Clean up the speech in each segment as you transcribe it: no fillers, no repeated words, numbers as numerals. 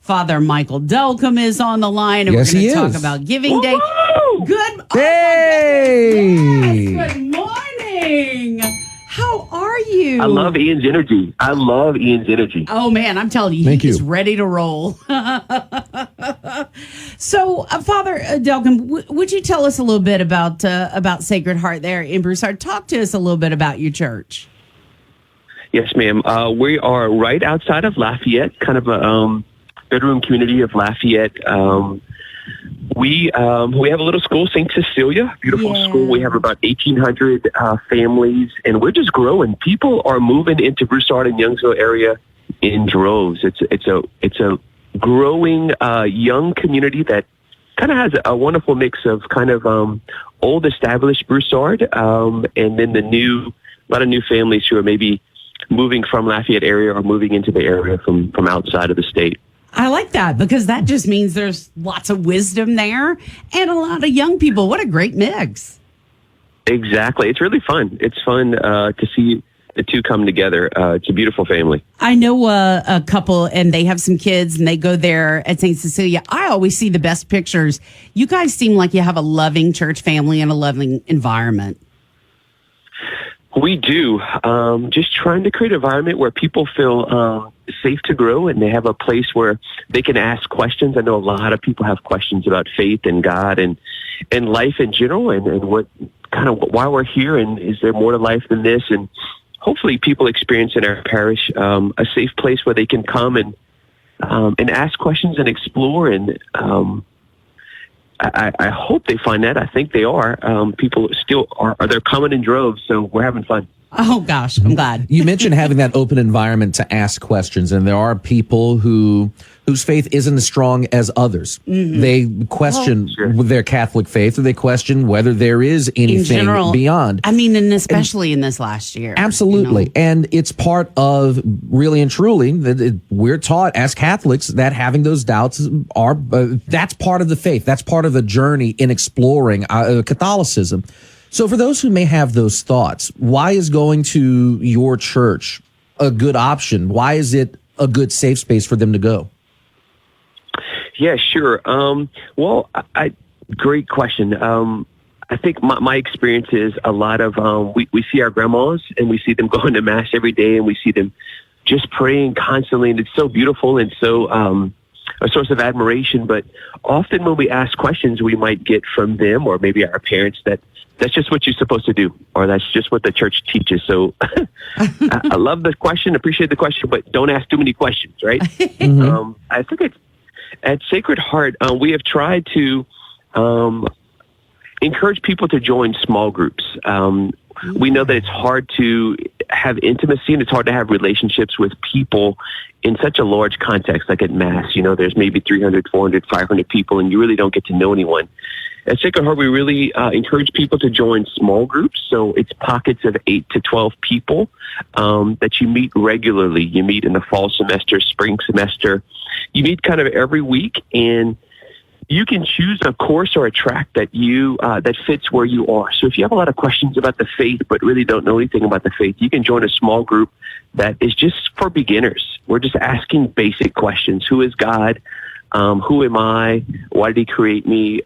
Father Michael Delcambre is on the line, and Yes, we're going he to talk is. about Giving Day. Good. Hey! Yes, good morning. How are you? I love Ian's energy. Oh, man, I'm telling you, Thank he's you. ready to roll. So, Father Delcambre, would you tell us a little bit about Sacred Heart there in Broussard? Talk to us a little bit about your church. Yes, ma'am. We are right outside of Lafayette, kind of a bedroom community of Lafayette. We have a little school, St. Cecilia, beautiful school. We have about 1,800 families, and we're just growing. People are moving into Broussard and Youngsville area in droves. It's a growing young community that kind of has a wonderful mix of kind of old established Broussard, and then a lot of new families who are maybe moving from Lafayette area or moving into the area from outside of the state. I like that because that just means there's lots of wisdom there and a lot of young people. What a great mix. Exactly. It's really fun. It's fun to see the two come together. It's a beautiful family. I know a couple and they have some kids and they go there at St. Cecilia. I always see the best pictures. You guys seem like you have a loving church family and a loving environment. We do. Just trying to create an environment where people feel safe to grow and they have a place where they can ask questions. I know a lot of people have questions about faith and God and life in general and what kind of why we're here and is there more to life than this? And hopefully people experience in our parish a safe place where they can come and ask questions and explore. And I hope they find that. I think they are. People still they're coming in droves, so we're having fun. Oh, gosh, I'm glad. You mentioned having that open environment to ask questions, and there are people whose faith isn't as strong as others. Mm-hmm. They question their Catholic faith, or they question whether there is anything beyond. I mean, and especially in this last year. Absolutely. You know? And it's part of, really and truly, that we're taught as Catholics that having those doubts are, that's part of the faith. That's part of the journey in exploring Catholicism. So for those who may have those thoughts, why is going to your church a good option? Why is it a good safe space for them to go? Yeah, sure. Well, great question. I think my experience is a lot of, we see our grandmas and we see them going to mass every day and we see them just praying constantly. And it's so beautiful and so, a source of admiration. But often when we ask questions, we might get from them or maybe our parents that's just what you're supposed to do, or that's just what the church teaches. So I love the question, appreciate the question, but don't ask too many questions, right? Mm-hmm. I think it's at Sacred Heart, we have tried to encourage people to join small groups. We know that it's hard to have intimacy and it's hard to have relationships with people in such a large context, like at Mass. You know, there's maybe 300, 400, 500 people, and you really don't get to know anyone. At Sacred Heart, we really encourage people to join small groups. So it's pockets of 8 to 12 people that you meet regularly. You meet in the fall semester, spring semester. You meet kind of every week, and you can choose a course or a track that that fits where you are. So if you have a lot of questions about the faith but really don't know anything about the faith, you can join a small group that is just for beginners. We're just asking basic questions. Who is God? Who am I? Why did he create me?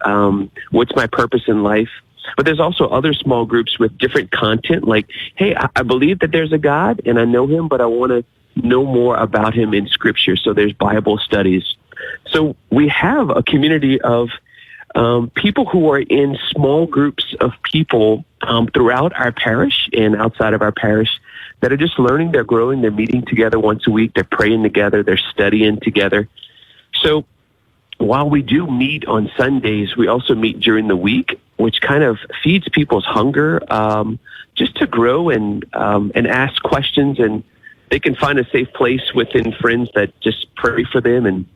What's my purpose in life? But there's also other small groups with different content like, hey, I believe that there's a God and I know him, but I want to know more about him in Scripture. So there's Bible studies. So we have a community of people who are in small groups of people throughout our parish and outside of our parish that are just learning, they're growing, they're meeting together once a week, they're praying together, they're studying together. So while we do meet on Sundays, we also meet during the week, which kind of feeds people's hunger just to grow and ask questions, and they can find a safe place within friends that just pray for them, and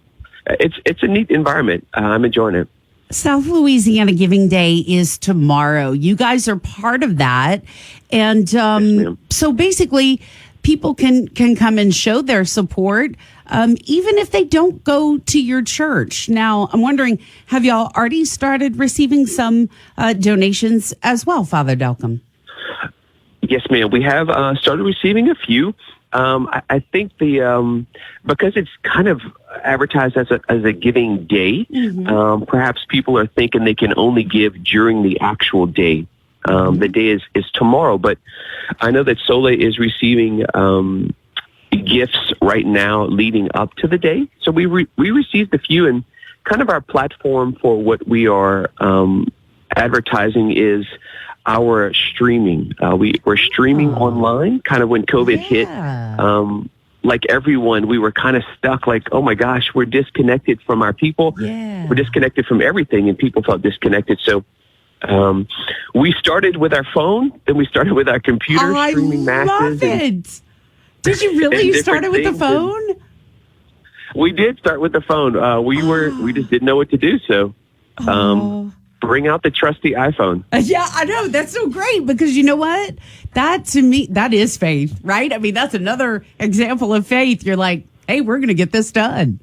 it's a neat environment. I'm enjoying it. South Louisiana Giving Day is tomorrow. You guys are part of that, and so basically, people can come and show their support, even if they don't go to your church. Now, I'm wondering, have y'all already started receiving some donations as well, Father Delcambre? Yes, ma'am. We have started receiving a few. I think because it's kind of advertised as a giving day, perhaps people are thinking they can only give during the actual day. The day is tomorrow, but I know that SOLA is receiving gifts right now leading up to the day. So we received a few, and kind of our platform for what we are advertising is our streaming. We're streaming online, kind of when COVID hit. Like everyone, we were kind of stuck like, oh my gosh, we're disconnected from our people. We're disconnected from everything, and people felt disconnected. So we started with our phone, then we started with our computer, streaming masses. I love it. Did you really? You started with the phone? We did start with the phone. We just didn't know what to do. So bring out the trusty iPhone. Yeah, I know. That's so great, because you know what? That, to me, that is faith, right? I mean, that's another example of faith. You're like, hey, we're going to get this done.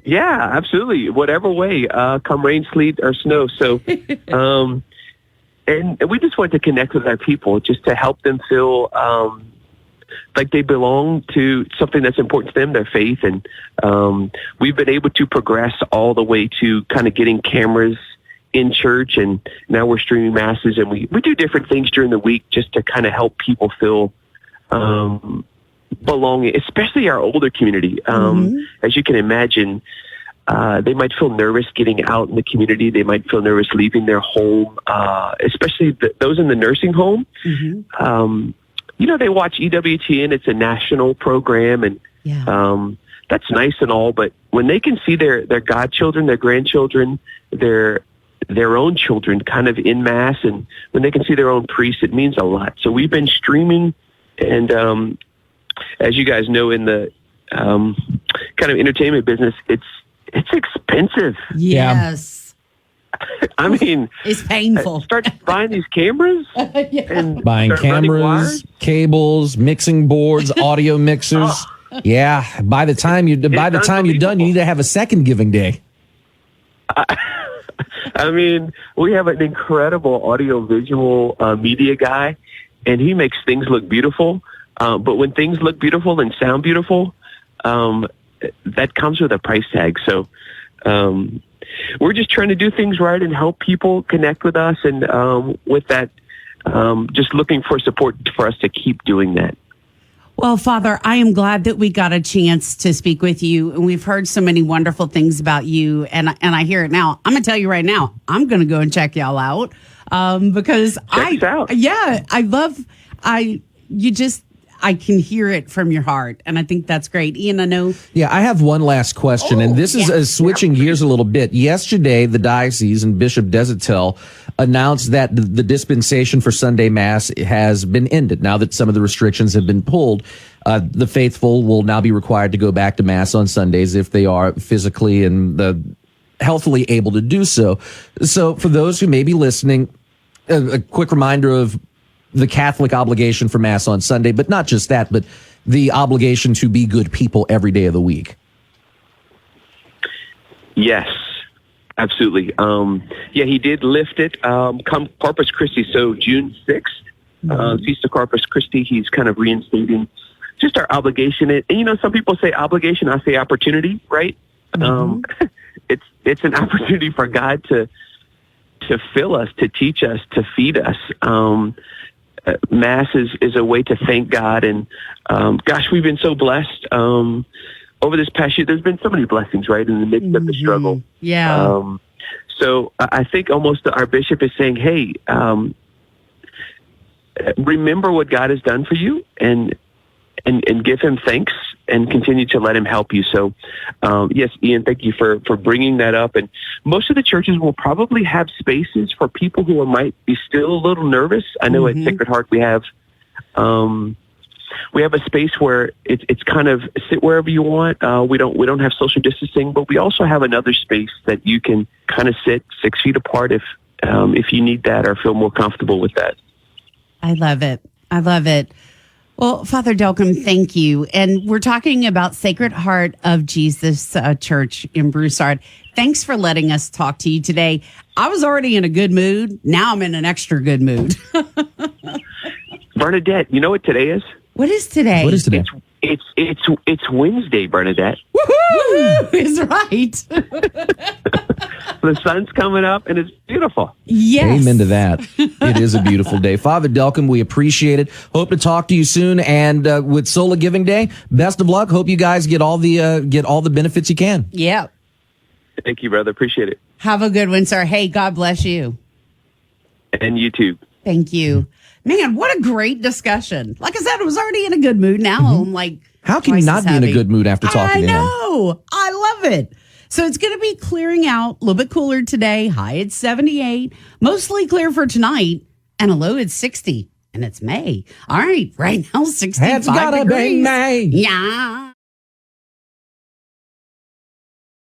Yeah, absolutely. Whatever way, come rain, sleet, or snow. So, and we just want to connect with our people, just to help them feel like they belong to something that's important to them, their faith. And we've been able to progress all the way to kind of getting cameras in church, and now we're streaming masses, and we do different things during the week just to kind of help people feel belonging, especially our older community. As you can imagine, they might feel nervous getting out in the community. They might feel nervous leaving their home, especially those in the nursing home. They watch EWTN. It's a national program, and that's nice and all. But when they can see their godchildren, their grandchildren, their own children kind of in mass, and when they can see their own priest, it means a lot. So we've been streaming, and as you guys know, in the kind of entertainment business, it's expensive. Yes. I mean, it's painful. Start buying these cameras and buying cameras, cables, mixing boards, audio mixers. Yeah. By the time you're done, you need to have a second giving day. I mean, we have an incredible audio-visual media guy, and he makes things look beautiful. But when things look beautiful and sound beautiful, that comes with a price tag. So we're just trying to do things right and help people connect with us. And with that, just looking for support for us to keep doing that. Well, Father, I am glad that we got a chance to speak with you, and we've heard so many wonderful things about you, and I hear it now. I'm going to tell you right now, I'm going to go and check y'all out, because I can hear it from your heart, and I think that's great. Ian, I know. Yeah, I have one last question, and this is switching gears a little bit. Yesterday, the diocese and Bishop Desatel announced that the dispensation for Sunday Mass has been ended. Now that some of the restrictions have been pulled, the faithful will now be required to go back to Mass on Sundays if they are physically and healthily able to do so. So for those who may be listening, a quick reminder of the Catholic obligation for Mass on Sunday, but not just that, but the obligation to be good people every day of the week. Yes, absolutely. He did lift it come Corpus Christi, so June 6th, Feast of Corpus Christi, he's kind of reinstating just our obligation. And some people say obligation, I say opportunity, right? It's an opportunity for God to fill us, to teach us, to feed us. Mass is a way to thank God, and we've been so blessed over this past year. There's been so many blessings, right, in the midst of the struggle. So I think almost our bishop is saying, hey, remember what God has done for you, and give him thanks, and continue to let him help you. So, yes, Ian, thank you for bringing that up. And most of the churches will probably have spaces for people who might be still a little nervous. I know at Sacred Heart we have a space where it's kind of sit wherever you want. We don't have social distancing, but we also have another space that you can kind of sit 6 feet apart if you need that or feel more comfortable with that. I love it. I love it. Well, Father Delcambre, thank you. And we're talking about Sacred Heart of Jesus Church in Broussard. Thanks for letting us talk to you today. I was already in a good mood. Now I'm in an extra good mood. Bernadette, you know what today is? What is today? What is today? It's Wednesday, Bernadette. Woohoo! Is right. The sun's coming up and it's beautiful. Yes. Amen to that. It is a beautiful day. Father Delcambre, we appreciate it. Hope to talk to you soon. And with SOLA Giving Day, best of luck. Hope you guys get all the benefits you can. Yeah. Thank you, brother. Appreciate it. Have a good one, sir. Hey, God bless you. And you too. Thank you. Man, what a great discussion. Like I said, I was already in a good mood. Now I'm like, How can you not be in a good mood after talking to him? I know. I love it. So it's going to be clearing out, a little bit cooler today. High at 78. Mostly clear for tonight. And a low at 60. And it's May. All right. Right now, 65 It's gotta be degrees. May. Yeah.